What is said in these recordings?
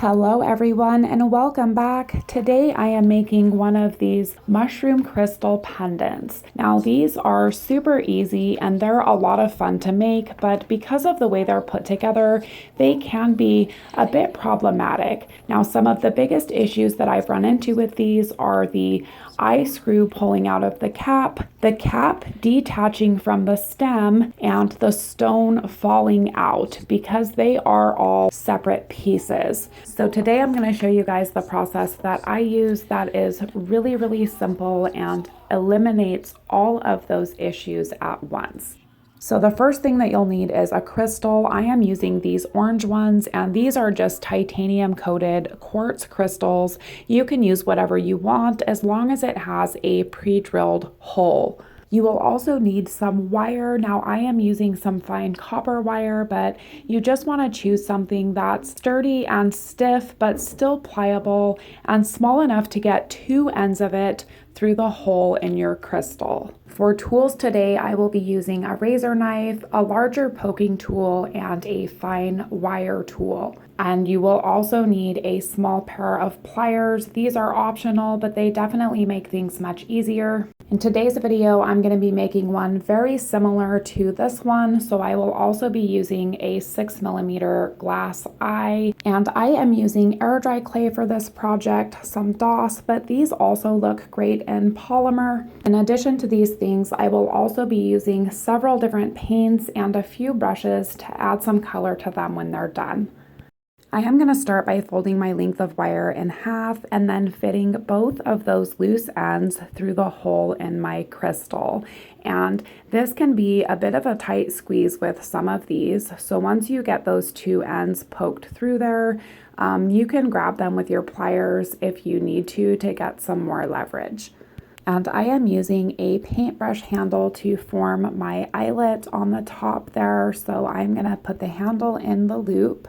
Hello everyone and welcome back. Today I am making one of these mushroom crystal pendants. Now these are super easy and they're a lot of fun to make, but because of the way they're put together, they can be a bit problematic. Now some of the biggest issues that I've run into with these are the eye screw pulling out of the cap detaching from the stem, and the stone falling out because they are all separate pieces. So today I'm going to show you guys the process that I use that is really simple and eliminates all of those issues at once. So the first thing that you'll need is a crystal. I am using these orange ones, and these are just titanium coated quartz crystals. You can use whatever you want as long as it has a pre-drilled hole. You will also need some wire. Now I am using some fine copper wire, but you just want to choose something that's sturdy and stiff, but still pliable and small enough to get two ends of it through the hole in your crystal. For tools today, I will be using a razor knife, a larger poking tool, and a fine wire tool. And you will also need a small pair of pliers. These are optional, but they definitely make things much easier. In today's video, I'm going to be making one very similar to this one, so I will also be using a 6mm glass eye, and I am using air dry clay for this project, some DOS, but these also look great in polymer. In addition to these things, I will also be using several different paints and a few brushes to add some color to them when they're done. I am going to start by folding my length of wire in half and then fitting both of those loose ends through the hole in my crystal. And this can be a bit of a tight squeeze with some of these. So once you get those two ends poked through there, you can grab them with your pliers if you need to get some more leverage. And I am using a paintbrush handle to form my eyelet on the top there. So I'm going to put the handle in the loop,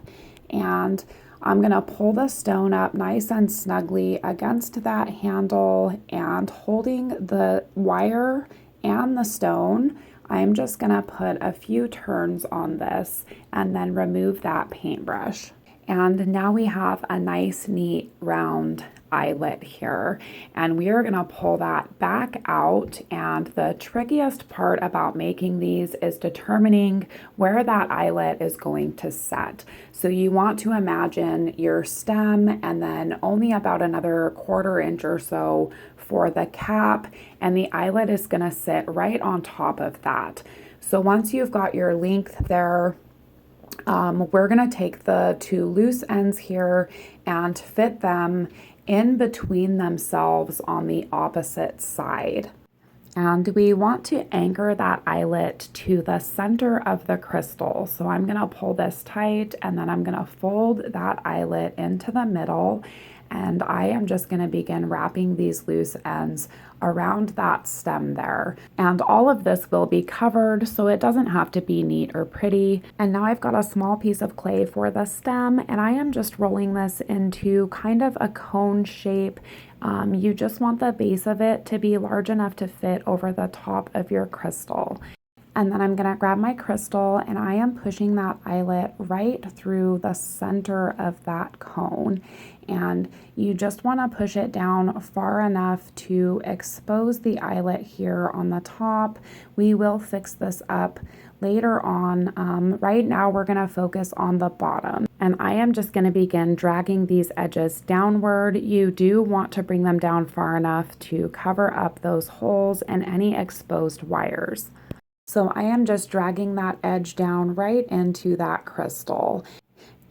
and I'm going to pull the stone up nice and snugly against that handle, and holding the wire and the stone, I'm just going to put a few turns on this and then remove that paintbrush. And now we have a nice, neat, round eyelet here, and we are going to pull that back out. And the trickiest part about making these is determining where that eyelet is going to set. So you want to imagine your stem and then only about another 1/4 inch or so for the cap, and the eyelet is going to sit right on top of that. So once you've got your length there, we're going to take the two loose ends here and fit them in between themselves on the opposite side. And we want to anchor that eyelet to the center of the crystal. So I'm going to pull this tight, and then I'm going to fold that eyelet into the middle. And I am just going to begin wrapping these loose ends around that stem there. And all of this will be covered, so it doesn't have to be neat or pretty. And now I've got a small piece of clay for the stem, and I am just rolling this into kind of a cone shape. You just want the base of it to be large enough to fit over the top of your crystal. And then I'm going to grab my crystal, and I am pushing that eyelet right through the center of that cone. And you just want to push it down far enough to expose the eyelet here on the top. We will fix this up later on. Right now we're going to focus on the bottom. And I am just going to begin dragging these edges downward. You do want to bring them down far enough to cover up those holes and any exposed wires. So I am just dragging that edge down right into that crystal.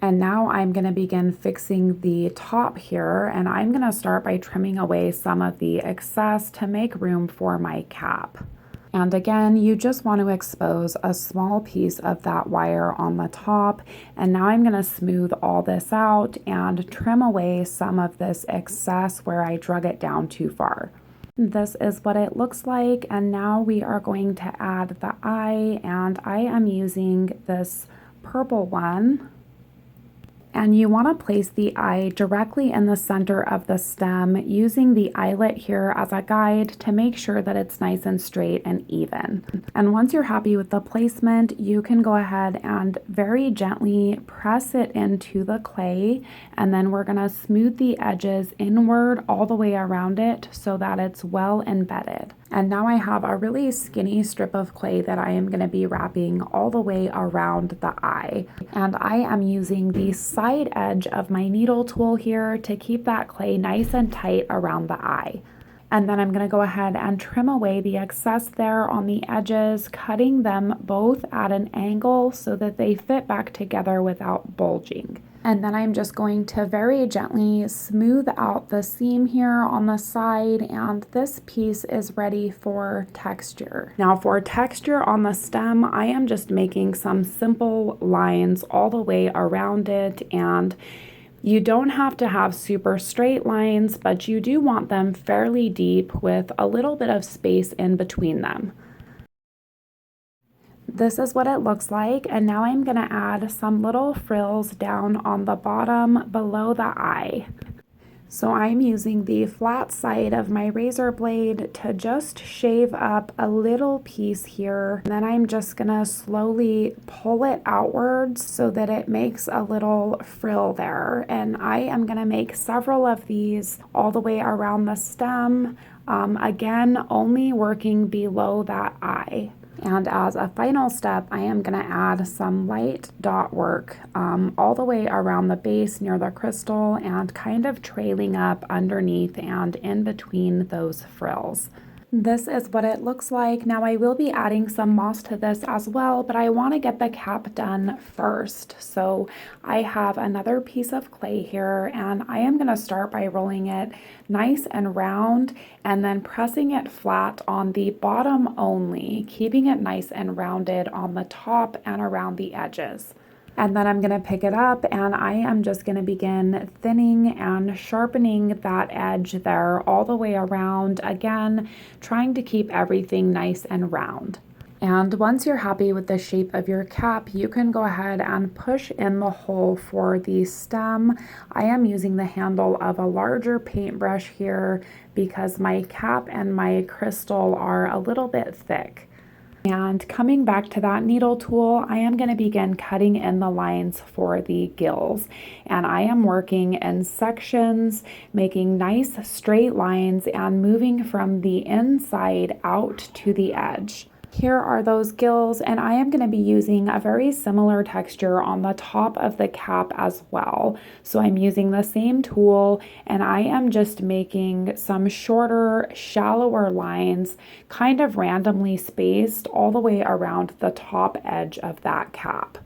And now I'm going to begin fixing the top here, and I'm going to start by trimming away some of the excess to make room for my cap. And again, you just want to expose a small piece of that wire on the top. And now I'm going to smooth all this out and trim away some of this excess where I drug it down too far. This is what it looks like, and now we are going to add the eye, and I am using this purple one. And you want to place the eye directly in the center of the stem using the eyelet here as a guide to make sure that it's nice and straight and even. And once you're happy with the placement, you can go ahead and very gently press it into the clay, and then we're going to smooth the edges inward all the way around it so that it's well embedded. And now I have a really skinny strip of clay that I am going to be wrapping all the way around the eye. And I am using the side edge of my needle tool here to keep that clay nice and tight around the eye. And then I'm going to go ahead and trim away the excess there on the edges, cutting them both at an angle so that they fit back together without bulging. And then I'm just going to very gently smooth out the seam here on the side, and this piece is ready for texture. Now for texture on the stem, I am just making some simple lines all the way around it, and you don't have to have super straight lines, but you do want them fairly deep with a little bit of space in between them. This is what it looks like, and now I'm going to add some little frills down on the bottom below the eye. So I'm using the flat side of my razor blade to just shave up a little piece here. And then I'm just gonna slowly pull it outwards so that it makes a little frill there. And I am gonna make several of these all the way around the stem. Again, only working below that eye. And as a final step, I am going to add some light dot work all the way around the base near the crystal and kind of trailing up underneath and in between those frills. This is what it looks like. Now I will be adding some moss to this as well, but I want to get the cap done first. So I have another piece of clay here, and I am going to start by rolling it nice and round and then pressing it flat on the bottom only, keeping it nice and rounded on the top and around the edges. And then I'm going to pick it up, and I am just going to begin thinning and sharpening that edge there all the way around, again trying to keep everything nice and round. And once you're happy with the shape of your cap, you can go ahead and push in the hole for the stem. I am using the handle of a larger paintbrush here because my cap and my crystal are a little bit thick. And coming back to that needle tool, I am going to begin cutting in the lines for the gills. And I am working in sections, making nice straight lines and moving from the inside out to the edge. Here are those gills, and I am going to be using a very similar texture on the top of the cap as well. So I'm using the same tool, and I am just making some shorter, shallower lines, kind of randomly spaced all the way around the top edge of that cap.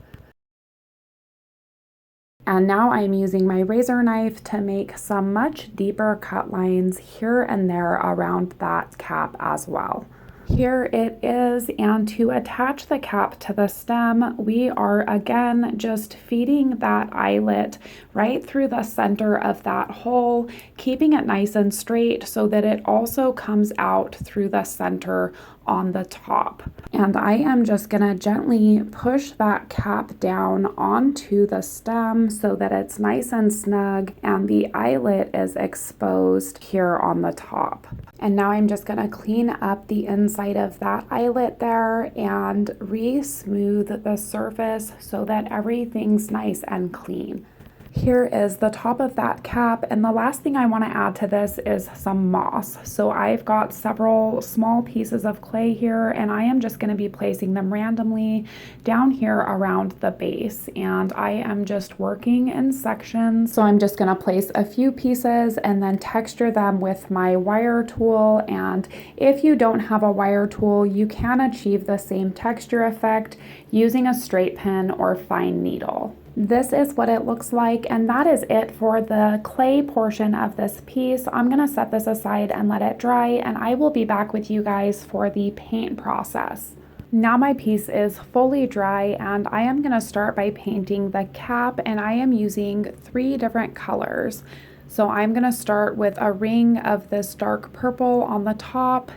And now I'm using my razor knife to make some much deeper cut lines here and there around that cap as well. Here it is, and to attach the cap to the stem, we are again just feeding that eyelet right through the center of that hole, keeping it nice and straight so that it also comes out through the center on the top. And I am just gonna gently push that cap down onto the stem so that it's nice and snug and the eyelet is exposed here on the top. And now I'm just gonna clean up the inside of that eyelet there and re-smooth the surface so that everything's nice and clean. Here is the top of that cap, and the last thing I want to add to this is some moss. So I've got several small pieces of clay here, and I am just going to be placing them randomly down here around the base, and I am just working in sections. So I'm just going to place a few pieces and then texture them with my wire tool, and if you don't have a wire tool, you can achieve the same texture effect using a straight pen or fine needle. This is what it looks like, and that is it for the clay portion of this piece. I'm going to set this aside and let it dry, and I will be back with you guys for the paint process. Now my piece is fully dry, and I am going to start by painting the cap, and I am using 3 different colors. So I'm going to start with a ring of this dark purple on the top,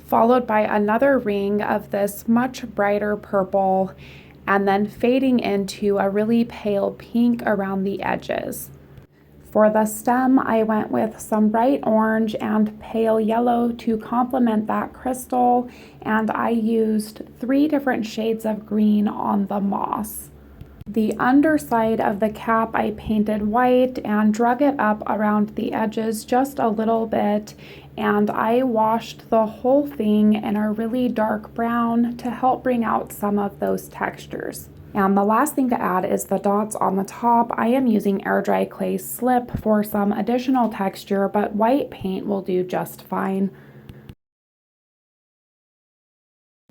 followed by another ring of this much brighter purple. and then fading into a really pale pink around the edges. For the stem, I went with some bright orange and pale yellow to complement that crystal, and I used 3 different shades of green on the moss. The underside of the cap I painted white and drug it up around the edges just a little bit, and I washed the whole thing in a really dark brown to help bring out some of those textures. And the last thing to add is the dots on the top. I am using air dry clay slip for some additional texture, but white paint will do just fine.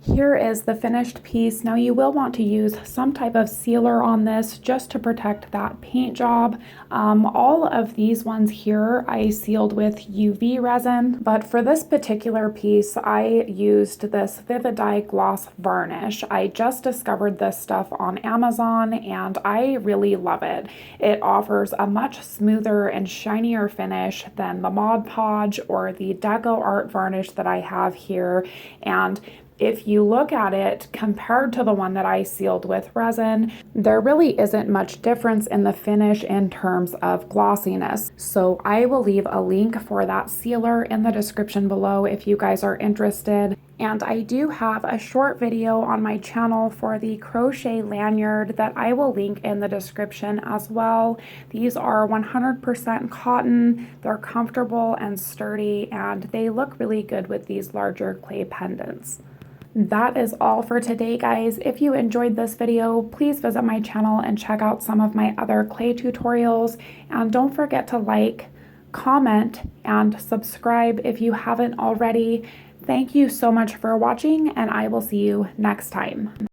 Here is the finished piece. Now you will want to use some type of sealer on this just to protect that paint job. All of these ones here I sealed with UV resin, but for this particular piece I used this Vividye gloss varnish. I just discovered this stuff on Amazon and I really love it. It offers a much smoother and shinier finish than the Mod Podge or the Deco Art varnish that I have here, and if you look at it compared to the one that I sealed with resin, there really isn't much difference in the finish in terms of glossiness. So I will leave a link for that sealer in the description below if you guys are interested. And I do have a short video on my channel for the crochet lanyard that I will link in the description as well. These are 100% cotton, they're comfortable and sturdy, and they look really good with these larger clay pendants. That is all for today, guys. If you enjoyed this video, please visit my channel and check out some of my other clay tutorials. And don't forget to like, comment, and subscribe if you haven't already. Thank you so much for watching, and I will see you next time.